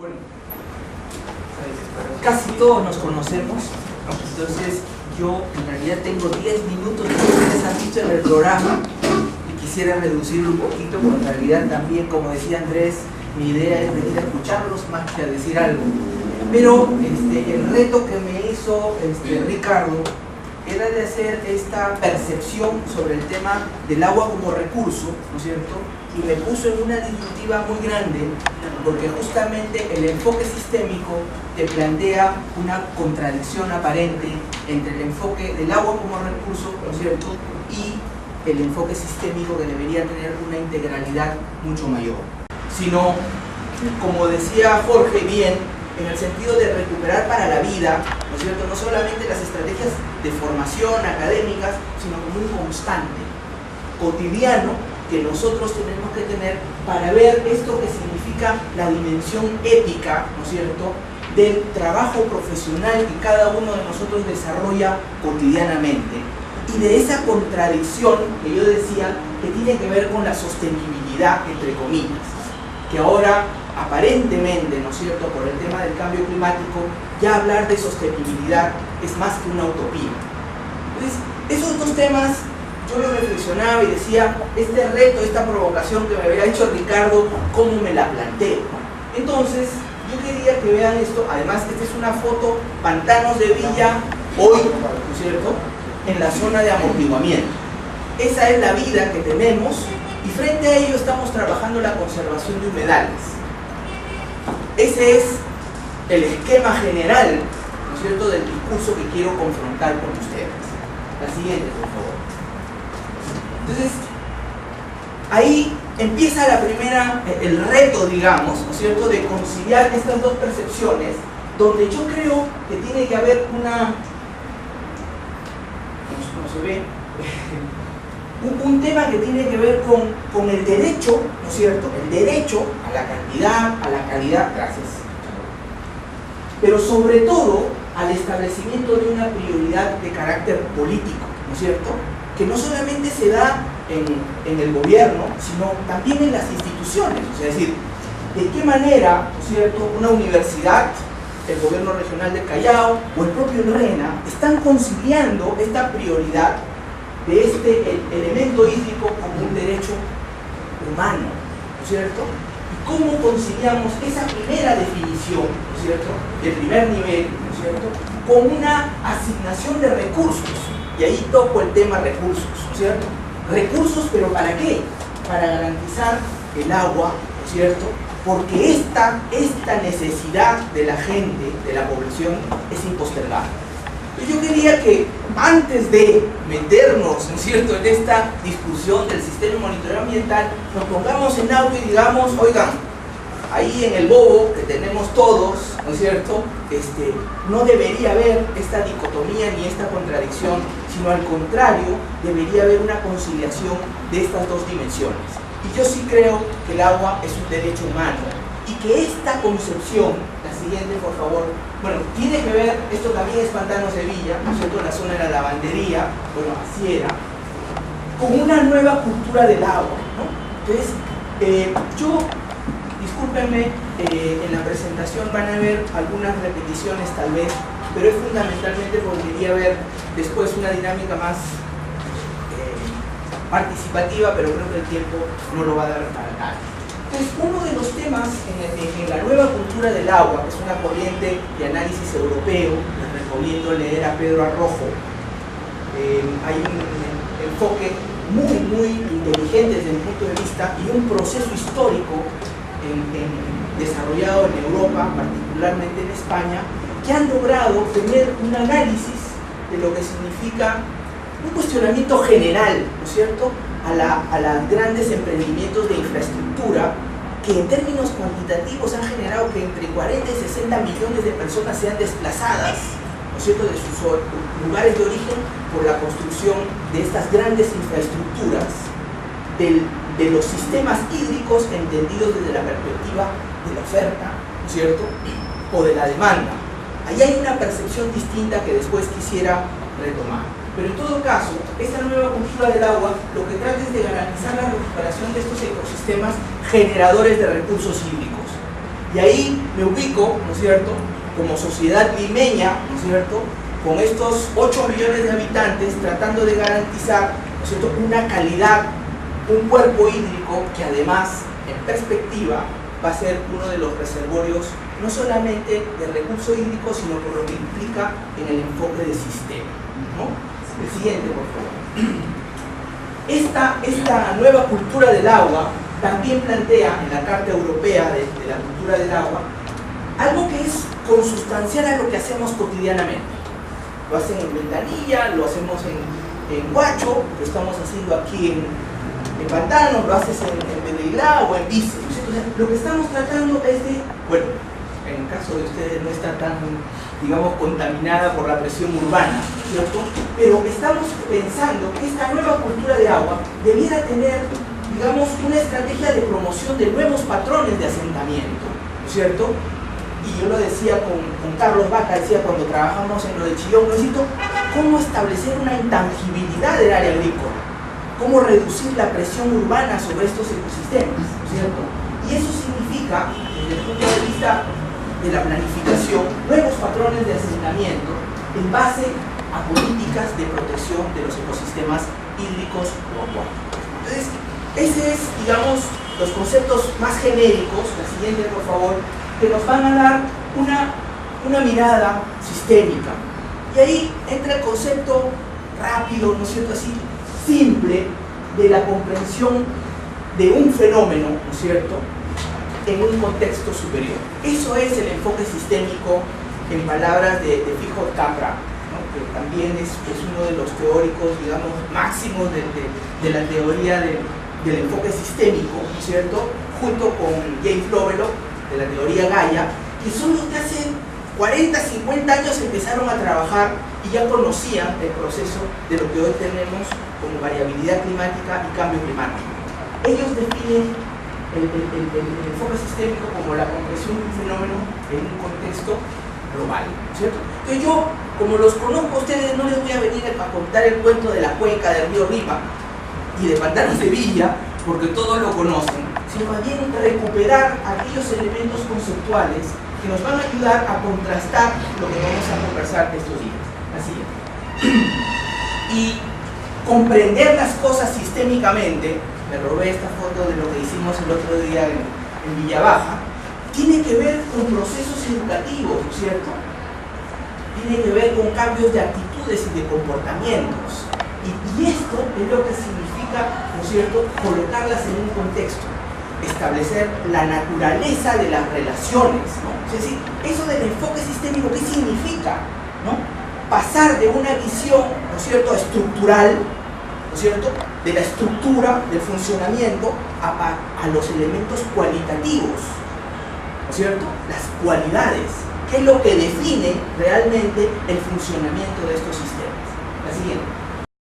Bueno, casi todos nos conocemos, entonces yo en realidad tengo 10 minutos que ustedes han visto en el programa y quisiera reducirlo un poquito, porque en realidad también, como decía Andrés, mi idea es venir a escucharlos más que a decir algo. Pero el reto que me hizo Ricardo era de hacer esta percepción sobre el tema del agua como recurso, ¿no es cierto? Y me puso en una disyuntiva muy grande, porque justamente el enfoque sistémico te plantea una contradicción aparente entre el enfoque del agua como recurso, ¿no es cierto?, y el enfoque sistémico, que debería tener una integralidad mucho mayor. Sino, como decía Jorge bien, en el sentido de recuperar para la vida, ¿no es cierto?, no solamente las estrategias de formación académicas, sino como un constante cotidiano que nosotros tenemos que tener para ver esto que significa la dimensión ética, ¿no es cierto?, del trabajo profesional que cada uno de nosotros desarrolla cotidianamente, y de esa contradicción que yo decía que tiene que ver con la sostenibilidad, entre comillas, que ahora aparentemente, ¿no es cierto?, por el tema del cambio climático, ya hablar de sostenibilidad es más que una utopía. Entonces, esos dos temas yo lo reflexionaba y decía, este reto, esta provocación que me había hecho Ricardo, ¿cómo me la planteo? Entonces, yo quería que vean esto. Además, esta es una foto, Pantanos de Villa, hoy, ¿no es cierto?, en la zona de amortiguamiento. Esa es la vida que tenemos, y frente a ello estamos trabajando la conservación de humedales. Ese es el esquema general, ¿no es cierto?, del discurso que quiero confrontar con ustedes. La siguiente, por favor. Entonces, ahí empieza el reto, digamos, ¿no es cierto?, de conciliar estas dos percepciones, donde yo creo que tiene que haber ¿cómo se ve? Un tema que tiene que ver con el derecho, ¿no es cierto?, el derecho a la cantidad, a la calidad, gracias, pero sobre todo al establecimiento de una prioridad de carácter político, ¿no es cierto?, que no solamente se da en el gobierno, sino también en las instituciones. O sea, es decir, de qué manera, ¿no es cierto?, una universidad, el gobierno regional del Callao o el propio RENA están conciliando esta prioridad de este elemento hídrico como un derecho humano, ¿no es cierto? Y cómo conciliamos esa primera definición, ¿no es cierto?, del primer nivel, ¿no es cierto?, con una asignación de recursos. Y ahí toco el tema recursos, ¿no es cierto? Recursos, ¿pero para qué? Para garantizar el agua, ¿no es cierto?, porque esta necesidad de la gente, de la población, es impostergable. Yo quería que antes de meternos, ¿no es cierto?, en esta discusión del sistema de monitoreo ambiental, nos pongamos en auto y digamos, oigan, ahí en el bobo que tenemos todos, ¿no es cierto?, no debería haber esta dicotomía ni esta contradicción, sino al contrario, debería haber una conciliación de estas dos dimensiones. Y yo sí creo que el agua es un derecho humano, y que esta concepción, la siguiente por favor, bueno, tiene que ver, esto también es Pantanos de Villa, ¿no es cierto?, la zona de la lavandería, bueno, así era, con una nueva cultura del agua, ¿no? Entonces, discúlpenme, en la presentación van a ver algunas repeticiones tal vez, pero es fundamentalmente porque quería ver después una dinámica más participativa, pero creo que el tiempo no lo va a dar para tal. Entonces, uno de los temas en la nueva cultura del agua, que es una corriente de análisis europeo, les recomiendo leer a Pedro Arrojo. Hay un enfoque muy inteligente desde mi punto de vista y un proceso histórico desarrollado en Europa, particularmente en España, que han logrado tener un análisis de lo que significa un cuestionamiento general, ¿no es cierto?, a los grandes emprendimientos de infraestructura que en términos cuantitativos han generado que entre 40 y 60 millones de personas sean desplazadas, ¿no es cierto?, de sus lugares de origen por la construcción de estas grandes infraestructuras, de los sistemas hídricos entendidos desde la perspectiva de la oferta, ¿no es cierto?, o de la demanda. Ahí hay una percepción distinta que después quisiera retomar. Pero en todo caso, esta nueva cultura del agua lo que trata es de garantizar la recuperación de estos ecosistemas generadores de recursos hídricos. Y ahí me ubico, ¿no es cierto?, como sociedad limeña, ¿no es cierto?, con estos 8 millones de habitantes, tratando de garantizar, ¿no es cierto?, una calidad, un cuerpo hídrico que además, en perspectiva, va a ser uno de los reservorios no solamente de recurso hídrico, sino por lo que implica en el enfoque de sistema, ¿no? El siguiente, por favor. Esta nueva cultura del agua también plantea en la Carta Europea de la Cultura del Agua algo que es consustancial a lo que hacemos cotidianamente. Lo hacen en Ventanilla, lo hacemos en Huacho, lo estamos haciendo aquí en Pantano, lo haces en Bedreilá o en Vice. O sea, lo que estamos tratando es de, bueno, en el caso de ustedes no está tan, digamos, contaminada por la presión urbana, ¿cierto? Pero estamos pensando que esta nueva cultura de agua debiera tener, digamos, una estrategia de promoción de nuevos patrones de asentamiento, ¿no es cierto? Y yo lo decía con Carlos Vaca, decía cuando trabajamos en lo de Chillón, necesito cómo establecer una intangibilidad del área agrícola, cómo reducir la presión urbana sobre estos ecosistemas, ¿no es cierto? Y eso significa, desde el punto de vista de la planificación, nuevos patrones de asentamiento en base a políticas de protección de los ecosistemas hídricos o acuáticos. Entonces, ese es, digamos, los conceptos más genéricos, la siguiente por favor, que nos van a dar una mirada sistémica. Y ahí entra el concepto rápido, ¿no es cierto?, así, simple, de la comprensión de un fenómeno, ¿no es cierto?, en un contexto superior. Eso es el enfoque sistémico, en palabras de Fijo Capra, ¿no?, que también es uno de los teóricos, digamos, máximos de la teoría del enfoque sistémico, ¿no es cierto?, junto con James Lovelock, de la teoría Gaia, que son los que hace 40, 50 años empezaron a trabajar y ya conocían el proceso de lo que hoy tenemos como variabilidad climática y cambio climático. Ellos definen el enfoque sistémico como la comprensión de un fenómeno en un contexto global, ¿cierto? Entonces yo, como los conozco a ustedes, no les voy a venir a contar el cuento de la cuenca del río Ripa y de Pantanos de Villa, porque todos lo conocen, sino más bien recuperar aquellos elementos conceptuales que nos van a ayudar a contrastar lo que vamos a conversar estos días. Así es. Y comprender las cosas sistémicamente, me robé esta foto de lo que hicimos el otro día en Villa Baja, tiene que ver con procesos educativos, ¿no es cierto? Tiene que ver con cambios de actitudes y de comportamientos. Y esto es lo que significa, ¿no es cierto?, colocarlas en un contexto, establecer la naturaleza de las relaciones, ¿no? Es decir, eso del enfoque sistémico, ¿qué significa? ¿No? Pasar de una visión, ¿no es cierto?, estructural, ¿no es cierto?, de la estructura, del funcionamiento, a los elementos cualitativos, ¿no es cierto?, las cualidades, ¿qué es lo que define realmente el funcionamiento de estos sistemas? La siguiente.